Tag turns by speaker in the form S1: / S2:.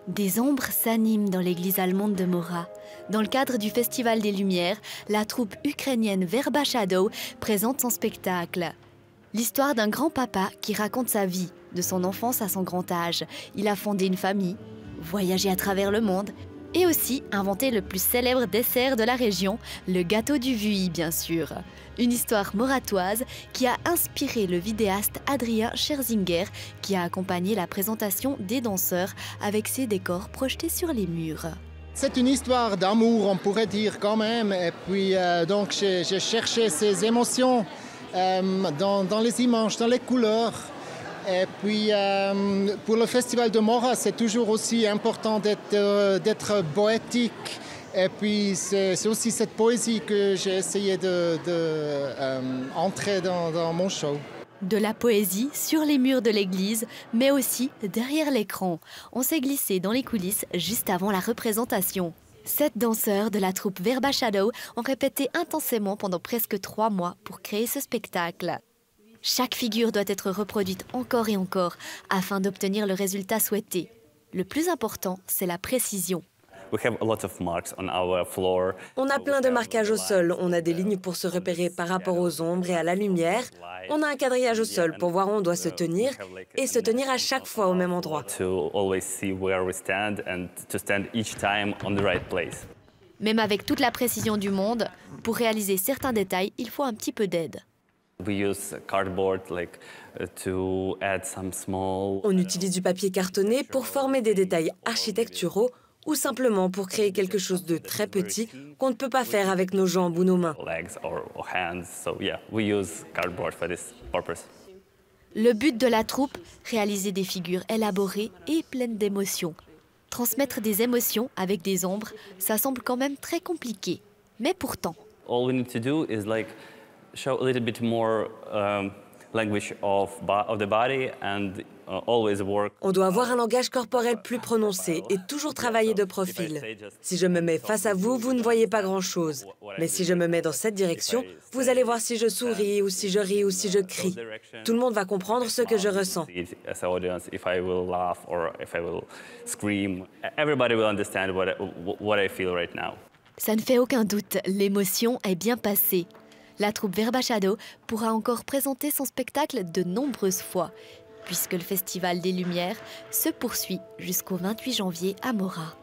S1: Des ombres s'animent dans l'église allemande de Mora. Dans le cadre du Festival des Lumières, la troupe ukrainienne Verba Shadow présente son spectacle. L'histoire d'un grand-papa qui raconte sa vie, de son enfance à son grand âge. Il a fondé une famille, voyagé à travers le monde et aussi inventé le plus célèbre dessert de la région, le gâteau du Vuy, bien sûr. Une histoire moratoise qui a inspiré le vidéaste Adrien Scherzinger, qui a accompagné la présentation des danseurs avec ses décors projetés sur les murs.
S2: C'est une histoire d'amour, on pourrait dire quand même. Et puis donc j'ai cherché ces émotions dans les images, dans les couleurs. Et puis pour le Festival de Mora, c'est toujours aussi important d'être poétique. Et puis c'est aussi cette poésie que j'ai essayé d'entrer dans mon show.
S1: De la poésie sur les murs de l'église, mais aussi derrière l'écran. On s'est glissé dans les coulisses juste avant la représentation. 7 danseurs de la troupe Verba Shadow ont répété intensément pendant presque 3 mois pour créer ce spectacle. Chaque figure doit être reproduite encore et encore afin d'obtenir le résultat souhaité. Le plus important, c'est la précision.
S3: On a plein de marquages au sol, on a des lignes pour se repérer par rapport aux ombres et à la lumière. On a un quadrillage au sol pour voir où on doit se tenir et se tenir à chaque fois au même endroit.
S1: Même avec toute la précision du monde, pour réaliser certains détails, il faut un petit peu d'aide.
S3: On utilise du papier cartonné pour former des détails architecturaux ou simplement pour créer quelque chose de très petit qu'on ne peut pas faire avec nos jambes ou nos mains.
S1: Le but de la troupe, réaliser des figures élaborées et pleines d'émotions. Transmettre des émotions avec des ombres, ça semble quand même très compliqué. Mais pourtant...
S4: show a little bit more language of the body and always work.
S3: On doit avoir un langage corporel plus prononcé et toujours travailler de profil. Si je me mets face à vous, vous ne voyez pas grand-chose. Mais si je me mets dans cette direction, vous allez voir si je souris ou si je ris ou si je crie. Tout le monde va comprendre ce que je ressens.
S1: Ça ne fait aucun doute, l'émotion est bien passée. La troupe Verba Shadow pourra encore présenter son spectacle de nombreuses fois, puisque le Festival des Lumières se poursuit jusqu'au 28 janvier à Mora.